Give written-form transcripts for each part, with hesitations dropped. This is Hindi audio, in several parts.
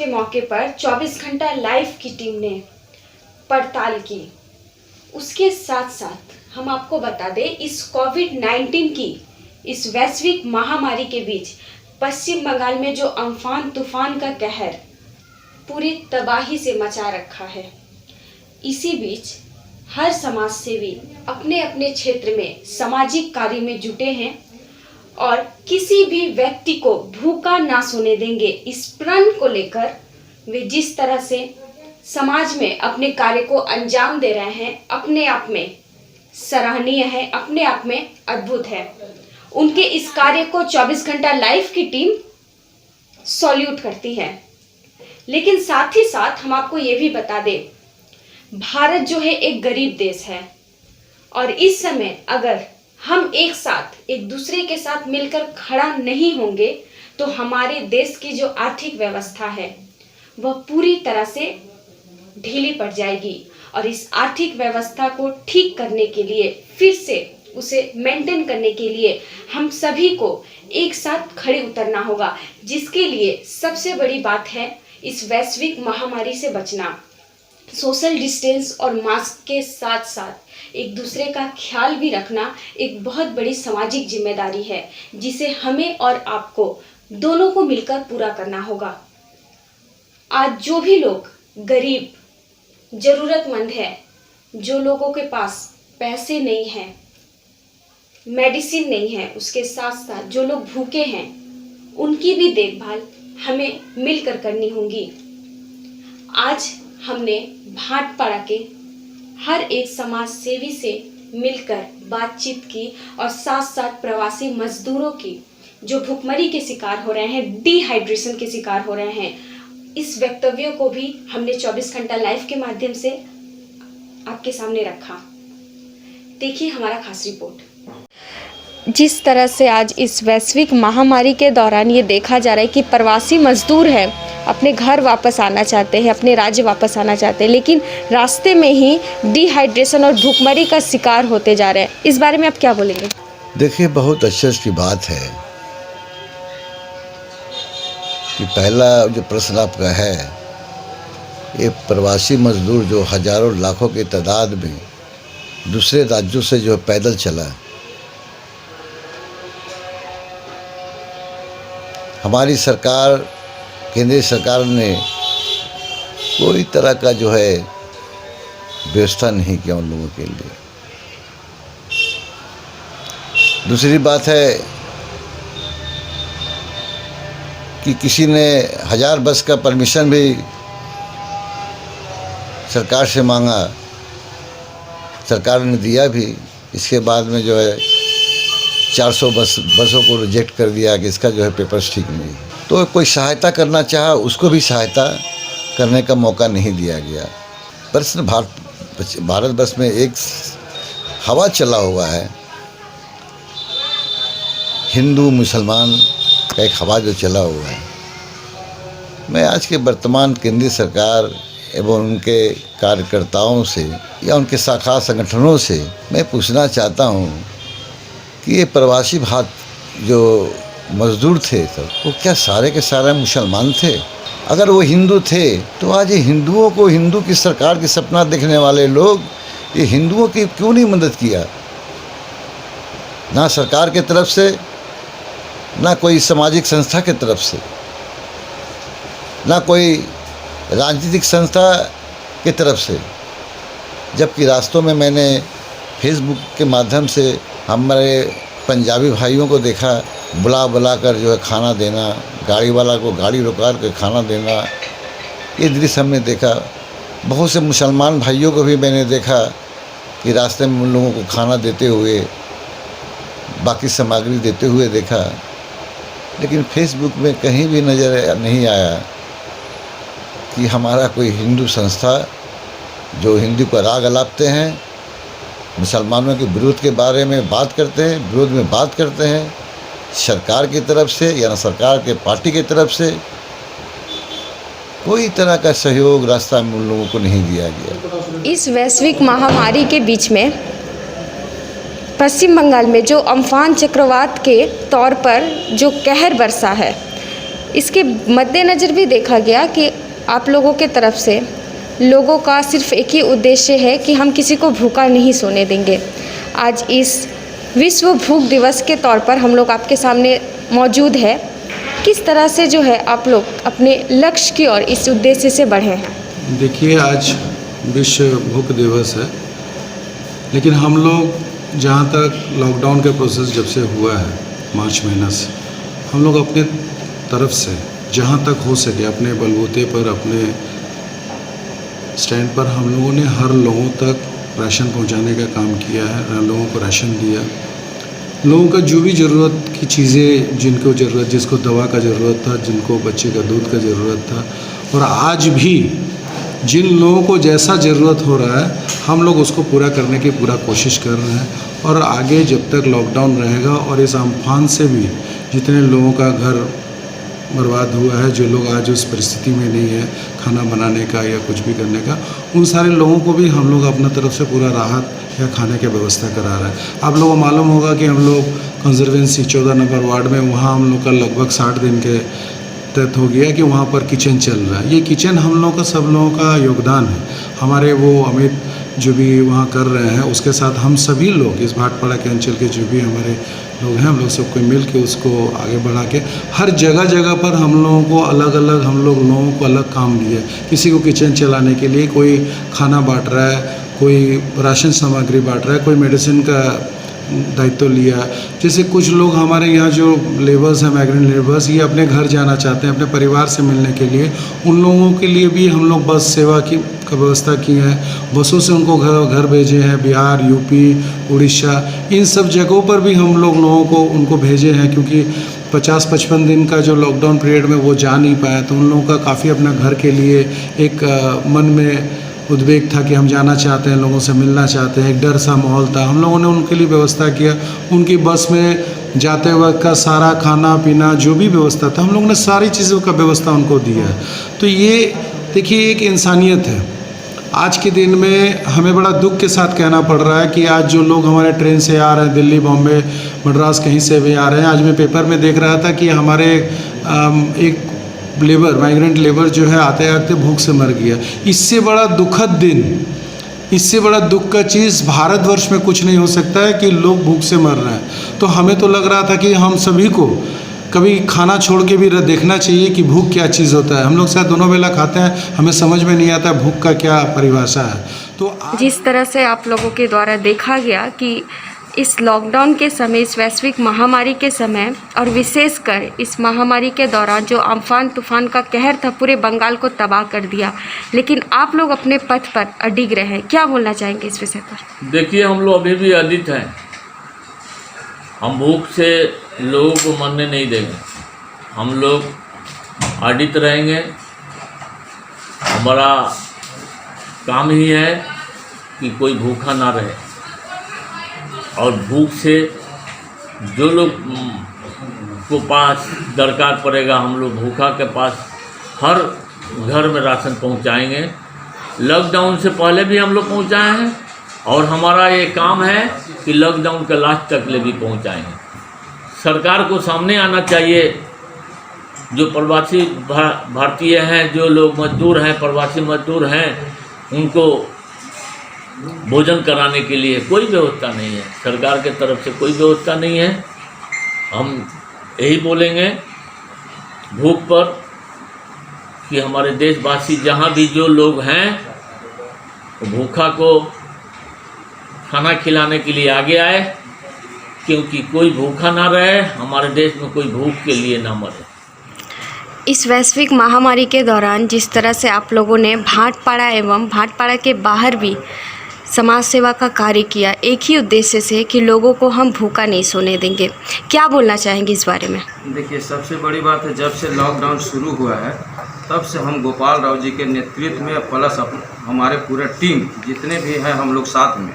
के मौके पर 24 घंटा लाइव की टीम ने पड़ताल की। उसके साथ साथ हम आपको बता दें, इस कोविड-19 की इस वैश्विक महामारी के बीच पश्चिम बंगाल में जो अम्फान तूफान का कहर पूरी तबाही से मचा रखा है, इसी बीच हर समाज सेवी अपने अपने क्षेत्र में सामाजिक कार्य में जुटे हैं और किसी भी व्यक्ति को भूखा ना सोने देंगे, इस प्रण को लेकर वे जिस तरह से समाज में अपने कार्य को अंजाम दे रहे हैं, अपने आप में सराहनीय है, अपने आप में अद्भुत है। उनके इस कार्य को 24 घंटा लाइव की टीम सॉल्यूट करती है। लेकिन साथ ही साथ हम आपको ये भी बता दें, भारत जो है एक गरीब देश है और इस समय अगर हम एक साथ एक दूसरे के साथ मिलकर खड़ा नहीं होंगे तो हमारे देश की जो आर्थिक व्यवस्था है वह पूरी तरह से ढीली पड़ जाएगी और इस आर्थिक व्यवस्था को ठीक करने के लिए, फिर से उसे मेंटेन करने के लिए हम सभी को एक साथ खड़े उतरना होगा, जिसके लिए सबसे बड़ी बात है इस वैश्विक महामारी से बचना। सोशल डिस्टेंस और मास्क के साथ साथ एक दूसरे का ख्याल भी रखना एक बहुत बड़ी सामाजिक जिम्मेदारी है, जिसे हमें और आपको दोनों को मिलकर पूरा करना होगा। आज जो भी लोग गरीब जरूरतमंद है, जो लोगों के पास पैसे नहीं हैं, मेडिसिन नहीं है, उसके साथ साथ जो लोग भूखे हैं, उनकी भी देखभाल हमें मिलकर करनी होगी। आज हमने भाटपाड़ा के हर एक समाज सेवी से मिलकर बातचीत की और साथ साथ प्रवासी मजदूरों की जो भूखमरी के शिकार हो रहे हैं, डिहाइड्रेशन के शिकार हो रहे हैं, इस वक्तव्यों को भी हमने 24 घंटा लाइव के माध्यम से आपके सामने रखा। देखिए हमारा खास रिपोर्ट। जिस तरह से आज इस वैश्विक महामारी के दौरान ये देखा जा रहा है कि प्रवासी मजदूर हैं, अपने घर वापस आना चाहते हैं, अपने राज्य वापस आना चाहते हैं, लेकिन रास्ते में ही डिहाइड्रेशन और भूखमरी का शिकार होते जा रहे हैं। इस बारे में आप क्या बोलेंगे? देखिए, बहुत अफसोस की बात है कि पहला जो प्रश्न आपका है, ये प्रवासी मजदूर जो हजारों लाखों की तादाद में दूसरे राज्यों से जो पैदल चला, हमारी सरकार, केंद्रीय सरकार ने कोई तरह का जो है व्यवस्था नहीं किया उन लोगों के लिए। दूसरी बात है कि किसी ने 1000 बस का परमिशन भी सरकार से मांगा, सरकार ने दिया भी, इसके बाद में जो है 400 बसों को रिजेक्ट कर दिया कि इसका जो है पेपर्स ठीक नहीं। तो कोई सहायता करना चाहा, उसको भी सहायता करने का मौका नहीं दिया गया। प्रश्न भारत वर्ष में एक हवा चला हुआ है, हिंदू मुसलमान का एक हवा जो चला हुआ है। मैं आज के वर्तमान केंद्रीय सरकार एवं उनके कार्यकर्ताओं से या उनके शाखा संगठनों से मैं पूछना चाहता हूं कि ये प्रवासी जो मजदूर थे सब, वो क्या सारे के सारे मुसलमान थे? अगर वो हिंदू थे तो आज ये हिंदुओं को, हिंदू की सरकार की सपना देखने वाले लोग ये हिंदुओं की क्यों नहीं मदद किया? ना सरकार के तरफ से, ना कोई सामाजिक संस्था की तरफ से, ना कोई राजनीतिक संस्था की तरफ से। जबकि रास्तों में मैंने फेसबुक के माध्यम से हमारे पंजाबी भाइयों को देखा, बुला कर जो है खाना देना, गाड़ी वाला को गाड़ी रुका कर खाना देना, ये दृश्य हमने देखा। बहुत से मुसलमान भाइयों को भी मैंने देखा कि रास्ते में उन लोगों को खाना देते हुए, बाकी सामग्री देते हुए देखा। लेकिन फेसबुक में कहीं भी नज़र नहीं आया कि हमारा कोई हिंदू संस्था जो हिंदू को राग अलापते हैं, मुसलमानों के विरोध के बारे में बात करते हैं, विरोध में बात करते हैं, सरकार की तरफ से या सरकार के पार्टी की तरफ से कोई तरह का सहयोग रास्ता में उन लोगों को नहीं दिया गया। इस वैश्विक महामारी के बीच में पश्चिम बंगाल में जो अम्फान चक्रवात के तौर पर जो कहर बरसा है, इसके मद्देनज़र भी देखा गया कि आप लोगों के तरफ से लोगों का सिर्फ एक ही उद्देश्य है कि हम किसी को भूखा नहीं सोने देंगे। आज इस विश्व भूख दिवस के तौर पर हम लोग आपके सामने मौजूद है। किस तरह से जो है आप लोग अपने लक्ष्य की ओर इस उद्देश्य से बढ़े हैं? देखिए, आज विश्व भूख दिवस है, लेकिन हम लोग जहाँ तक लॉकडाउन के प्रोसेस जब से हुआ है मार्च महीना से, हम लोग अपने तरफ से जहाँ तक हो सके अपने बलबूते पर, अपने स्टैंड पर हम लोगों ने हर लोगों तक राशन पहुँचाने का काम किया है। हर लोगों को राशन दिया। लोगों का जो भी ज़रूरत की चीज़ें, जिनको ज़रूरत, जिसको दवा का ज़रूरत था, जिनको बच्चे का दूध का ज़रूरत था, और आज भी जिन लोगों को जैसा ज़रूरत हो रहा है हम लोग उसको पूरा करने की पूरा कोशिश कर रहे हैं। और आगे जब तक लॉकडाउन रहेगा और इस अम्फान से भी जितने लोगों का घर बर्बाद हुआ है, जो लोग आज उस परिस्थिति में नहीं है खाना बनाने का या कुछ भी करने का, उन सारे लोगों को भी हम लोग अपना तरफ से पूरा राहत या खाने की व्यवस्था करा रहा है। आप लोगों को मालूम होगा कि हम लोग कंजर्वेंसी 14 नंबर वार्ड में, वहाँ हम लोग का लगभग 60 दिन के तहत हो गया कि वहाँ पर किचन चल रहा है। ये किचन हम लोगों का, सब लोगों का योगदान है। हमारे वो अमित जो भी वहाँ कर रहे हैं, उसके साथ हम सभी लोग इस भाटपाड़ा के अंचल के जो भी हमारे लोग हैं, हम लोग सबको मिल के उसको आगे बढ़ा के हर जगह जगह पर हम लोगों को अलग अलग, हम लोगों को अलग काम दिया। किसी को किचन चलाने के लिए, कोई खाना बांट रहा है, कोई राशन सामग्री बांट रहा है, कोई मेडिसिन का दायित्व लिया। जैसे कुछ लोग हमारे यहाँ जो लेबर्स हैं, माइग्रेंट लेबर्स, ये अपने घर जाना चाहते हैं अपने परिवार से मिलने के लिए, उन लोगों के लिए भी हम लोग बस सेवा की व्यवस्था की है। बसों से उनको घर भेजे हैं। बिहार, यूपी, उड़ीसा, इन सब जगहों पर भी हम लोगों को उनको भेजे हैं, क्योंकि 50-55 दिन का जो लॉकडाउन पीरियड में वो जा नहीं पाया, तो उन लोगों का काफ़ी अपना घर के लिए एक मन में उद्वेग था कि हम जाना चाहते हैं, लोगों से मिलना चाहते हैं। एक डर सा माहौल था। हम लोगों ने उनके लिए व्यवस्था किया। उनकी बस में जाते वक्त का सारा खाना पीना जो भी व्यवस्था था, हम लोगों ने सारी चीज़ों का व्यवस्था उनको दिया है। तो ये देखिए, एक इंसानियत है। आज के दिन में हमें बड़ा दुख के साथ कहना पड़ रहा है कि आज जो लोग हमारे ट्रेन से आ रहे हैं, दिल्ली, बॉम्बे, मद्रास, कहीं से भी आ रहे हैं, आज मैं पेपर में देख रहा था कि हमारे एक लेबर, माइग्रेंट लेबर जो है, आते आते भूख से मर गया। इससे बड़ा दुखद दिन, इससे बड़ा दुख का चीज़ भारतवर्ष में कुछ नहीं हो सकता है कि लोग भूख से मर रहे हैं। तो हमें तो लग रहा था कि हम सभी को कभी खाना छोड़ के भी देखना चाहिए कि भूख क्या चीज़ होता है। हम लोग शायद दोनों वेला खाते हैं, हमें समझ में नहीं आता भूख का क्या परिभाषा है। तो जिस तरह से आप लोगों के द्वारा देखा गया कि इस लॉकडाउन के समय, इस वैश्विक महामारी के समय, और विशेषकर इस महामारी के दौरान जो अम्फान तूफान का कहर था, पूरे बंगाल को तबाह कर दिया, लेकिन आप लोग अपने पथ पर अडिग रहे। क्या बोलना चाहेंगे इस विषय पर? देखिए, हम लोग अभी भी अडिग हैं। हम भूख से लोगों को मरने नहीं देंगे। हम लोग अडिग रहेंगे। हमारा काम ही है कि कोई भूखा ना रहे, और भूख से जो लोग को पास दरकार पड़ेगा, हम लोग भूखा के पास हर घर में राशन पहुंचाएंगे। लॉकडाउन से पहले भी हम लोग पहुंचाए हैं, और हमारा ये काम है कि लॉकडाउन के लास्ट तक ले भी पहुंचाएंगे। सरकार को सामने आना चाहिए। जो प्रवासी भारतीय हैं, जो लोग मजदूर हैं, प्रवासी मजदूर हैं, उनको भोजन कराने के लिए कोई व्यवस्था नहीं है। सरकार के तरफ से कोई व्यवस्था नहीं है। हम यही बोलेंगे भूख पर कि हमारे देशवासी जहाँ भी जो लोग हैं, वो भूखा को खाना खिलाने के लिए आगे आए, क्योंकि कोई भूखा ना रहे, हमारे देश में कोई भूख के लिए ना मरे। इस वैश्विक महामारी के दौरान जिस तरह से आप लोगों ने भाटपाड़ा एवं भाटपाड़ा के बाहर भी समाज सेवा का कार्य किया, एक ही उद्देश्य से कि लोगों को हम भूखा नहीं सोने देंगे, क्या बोलना चाहेंगे इस बारे में? देखिए, सबसे बड़ी बात है, जब से लॉकडाउन शुरू हुआ है तब से हम गोपाल राव जी के नेतृत्व में प्लस हमारे पूरे टीम जितने भी हैं, हम लोग साथ में,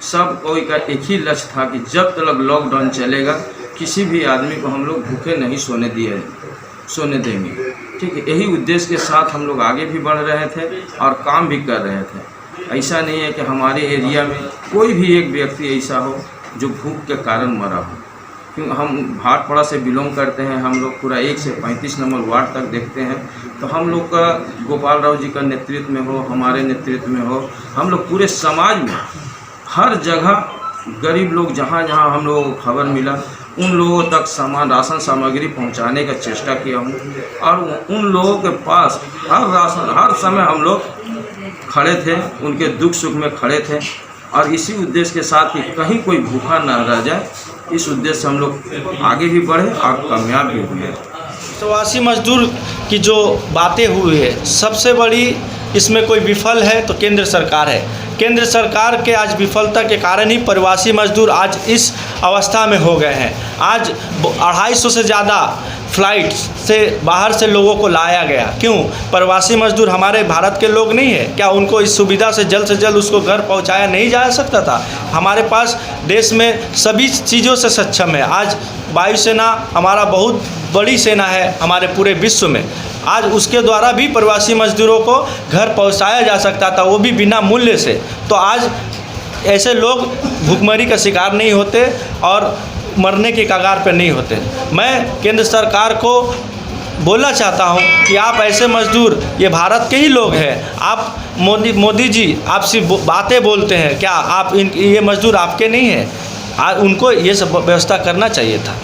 सब कोई का एक ही लक्ष्य था कि जब तक लॉकडाउन चलेगा किसी भी आदमी को हम लोग भूखे नहीं सोने देंगे। ठीक है, यही उद्देश्य के साथ हम लोग आगे भी बढ़ रहे थे और काम भी कर रहे थे। ऐसा नहीं है कि हमारे एरिया में कोई भी एक व्यक्ति ऐसा हो जो भूख के कारण मरा हो। क्योंकि हम भाटपाड़ा से बिलोंग करते हैं, हम लोग पूरा 1 से 35 नंबर वार्ड तक देखते हैं। तो हम लोग का गोपाल राव जी का नेतृत्व में हो, हमारे नेतृत्व में हो, हम लोग पूरे समाज में हर जगह गरीब लोग जहाँ जहाँ हम लोगों को खबर मिला उन लोगों तक सामान राशन सामग्री पहुँचाने का चेष्टा किया हूँ। और उन लोगों के पास हर समय हम लोग खड़े थे, उनके दुख सुख में खड़े थे। और इसी उद्देश्य के साथ कि कहीं कोई भूखा न रह जाए, इस उद्देश्य से हम लोग आगे भी बढ़े और कामयाब भी हुए। प्रवासी मजदूर की जो बातें हुई है, सबसे बड़ी इसमें कोई विफल है तो केंद्र सरकार है। केंद्र सरकार के आज विफलता के कारण ही प्रवासी मजदूर आज इस अवस्था में हो गए हैं। आज 250 से ज़्यादा फ्लाइट से बाहर से लोगों को लाया गया। क्यों? प्रवासी मजदूर हमारे भारत के लोग नहीं है क्या? उनको इस सुविधा से जल्द उसको घर पहुंचाया नहीं जा सकता था? हमारे पास देश में सभी चीज़ों से सक्षम है। आज वायुसेना हमारा बहुत बड़ी सेना है हमारे पूरे विश्व में। आज उसके द्वारा भी प्रवासी मजदूरों को घर पहुंचाया जा सकता था, वो भी बिना मूल्य से। तो आज ऐसे लोग भूखमरी का शिकार नहीं होते और मरने के कगार पर नहीं होते। मैं केंद्र सरकार को बोलना चाहता हूं कि आप ऐसे मजदूर, ये भारत के ही लोग हैं, आप मोदी जी आप सिर्फ बातें बोलते हैं क्या? आप ये मजदूर आपके नहीं हैं? उनको ये सब व्यवस्था करना चाहिए था।